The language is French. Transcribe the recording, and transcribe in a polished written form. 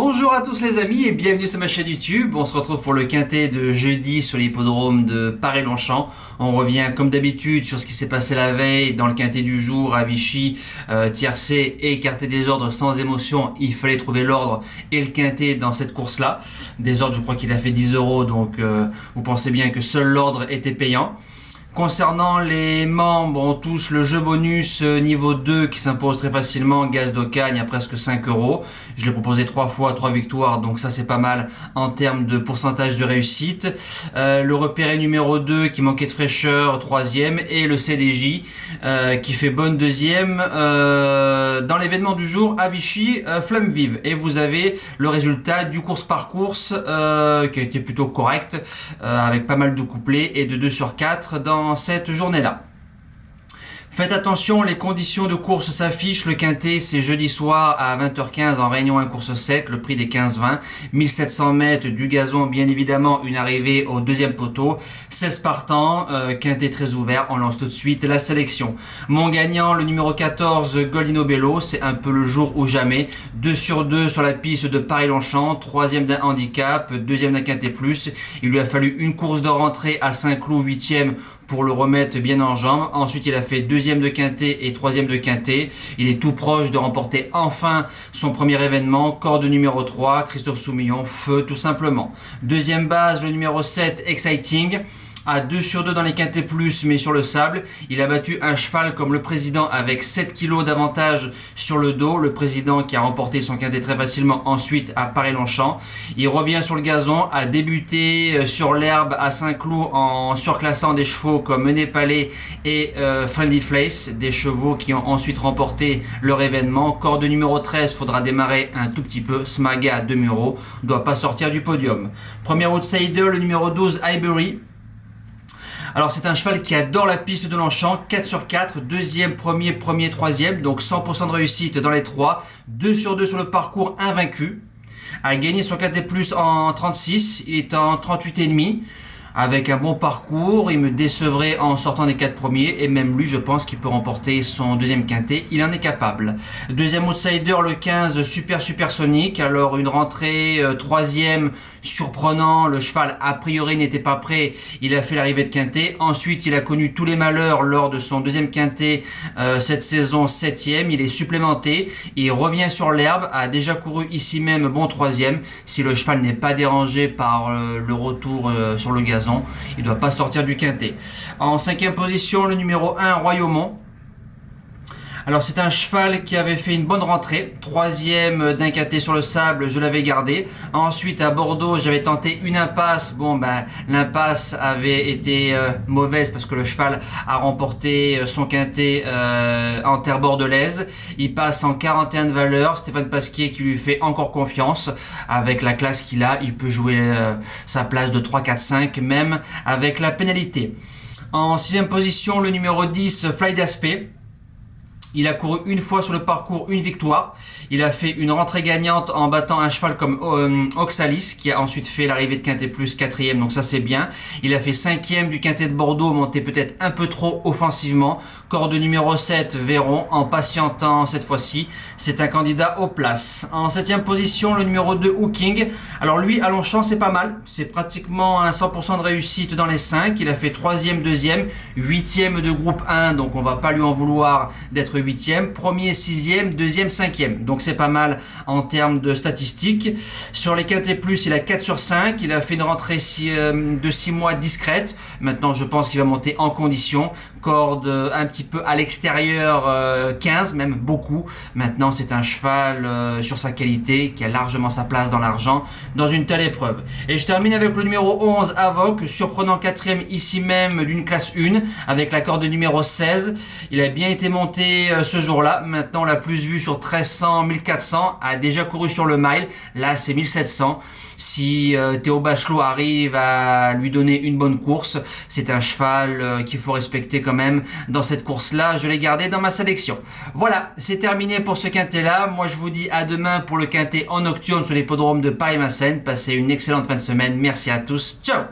Bonjour à tous les amis et bienvenue sur ma chaîne YouTube. On se retrouve pour le quintet de jeudi sur l'hippodrome de Paris-Longchamp. On revient comme d'habitude sur ce qui s'est passé la veille dans le quintet du jour à Vichy, tiercé et écarté des ordres sans émotion. Il fallait trouver l'ordre et le quintet dans cette course-là. Des ordres, je crois qu'il a fait 10 euros, donc vous pensez bien que seul l'ordre était payant. Concernant les membres, on touche le jeu bonus niveau 2 qui s'impose très facilement, Gaz d'Ocagne à presque 5 euros. Je l'ai proposé 3 fois, 3 victoires, donc ça c'est pas mal en termes de pourcentage de réussite. Le repéré numéro 2 qui manquait de fraîcheur, 3e, et le CDJ qui fait bonne 2e. Dans l'événement du jour à Vichy, Flamme Vive. Et vous avez le résultat du course par course qui a été plutôt correct, avec pas mal de couplets et de 2 sur 4 dans cette journée-là. Faites attention, les conditions de course s'affichent. Le quintet, c'est jeudi soir à 20h15 en Réunion 1 course 7, le prix des 15-20. 1700 mètres du gazon, bien évidemment, une arrivée au deuxième poteau. 16 partants, quintet très ouvert. On lance tout de suite la sélection. Mon gagnant, le numéro 14, Goldino Bello, c'est un peu le jour ou jamais. 2 sur 2 sur la piste de Paris-Longchamp, 3e d'un handicap, 2e d'un quintet plus. Il lui a fallu une course de rentrée à Saint-Cloud, 8e, pour le remettre bien en jambes. Ensuite, il a fait 2e de quintet et 3e de quintet. Il est tout proche de remporter enfin son premier événement. Corde numéro 3, Christophe Soumillon, feu tout simplement. Deuxième base, le numéro 7, Exciting. À 2 sur 2 dans les quintets plus, mais sur le sable. Il a battu un cheval comme le président avec 7 kilos d'avantage sur le dos. Le président qui a remporté son quintet très facilement ensuite à Paris-Longchamp. Il revient sur le gazon, a débuté sur l'herbe à Saint-Cloud en surclassant des chevaux comme Mené Palais et Friendly Place. Des chevaux qui ont ensuite remporté leur événement. Corde numéro 13, faudra démarrer un tout petit peu. Smaga à 2 euros, doit pas sortir du podium. Premier outsider, le numéro 12, Highbury. Alors c'est un cheval qui adore la piste de Longchamp, 4 sur 4, deuxième, premier, troisième, donc 100% de réussite dans les 3, 2 sur 2 sur le parcours, invaincu, a gagné son quintet plus en 36, il est en 38,5, avec un bon parcours, il me décevrait en sortant des 4 premiers, et même lui je pense qu'il peut remporter son deuxième quintet, il en est capable. Deuxième outsider, le 15, Supersonic, alors une rentrée 3e, surprenant, le cheval a priori n'était pas prêt, il a fait l'arrivée de quintet, ensuite il a connu tous les malheurs lors de son deuxième quintet cette saison, 7e, il est supplémenté, il revient sur l'herbe, a déjà couru ici même bon 3e, si le cheval n'est pas dérangé par le retour sur le gazon, il ne doit pas sortir du quintet. En 5e position, le numéro 1, Royaumont. Alors c'est un cheval qui avait fait une bonne rentrée, 3e d'un quintet sur le sable, je l'avais gardé. Ensuite à Bordeaux, j'avais tenté une impasse. Bon l'impasse avait été mauvaise parce que le cheval a remporté son quintet en terre bordelaise. Il passe en 41 de valeur. Stéphane Pasquier qui lui fait encore confiance avec la classe qu'il a. Il peut jouer sa place de 3, 4, 5 même avec la pénalité. En 6e position, le numéro 10, Fly d'Aspect. Il a couru une fois sur le parcours, une victoire. Il a fait une rentrée gagnante en battant un cheval comme Oxalis, qui a ensuite fait l'arrivée de quintet plus 4e, donc ça c'est bien. Il a fait 5e du quintet de Bordeaux, monté peut-être un peu trop offensivement. Corde numéro 7, Véron, en patientant cette fois-ci. C'est un candidat aux places. En 7e position, le numéro 2, Hooking. Alors lui, à Longchamp, c'est pas mal. C'est pratiquement un 100% de réussite dans les 5. Il a fait 3e, 2e, 8e de groupe 1, donc on va pas lui en vouloir d'être 8e, premier, 6e, 2e, 5e. Donc c'est pas mal en termes de statistiques. Sur les quintets plus, il a 4 sur 5. Il a fait une rentrée de 6 mois discrète. Maintenant, je pense qu'il va monter en condition. Corde un petit peu à l'extérieur, 15, même beaucoup. Maintenant, c'est un cheval sur sa qualité qui a largement sa place dans l'argent dans une telle épreuve. Et je termine avec le numéro 11, Avoc, surprenant 4e ici même d'une classe 1 avec la corde numéro 16. Il a bien été monté ce jour-là. Maintenant, on l'a plus vu sur 1300, 1400, a déjà couru sur le mile. Là, c'est 1700. Si Théo Bachelot arrive à lui donner une bonne course, c'est un cheval qu'il faut respecter quand même dans cette course-là. Je l'ai gardé dans ma sélection. Voilà, c'est terminé pour ce quintet-là. Moi, je vous dis à demain pour le quintet en nocturne sur l'hippodrome de Paris-Vincennes. Passez une excellente fin de semaine. Merci à tous. Ciao!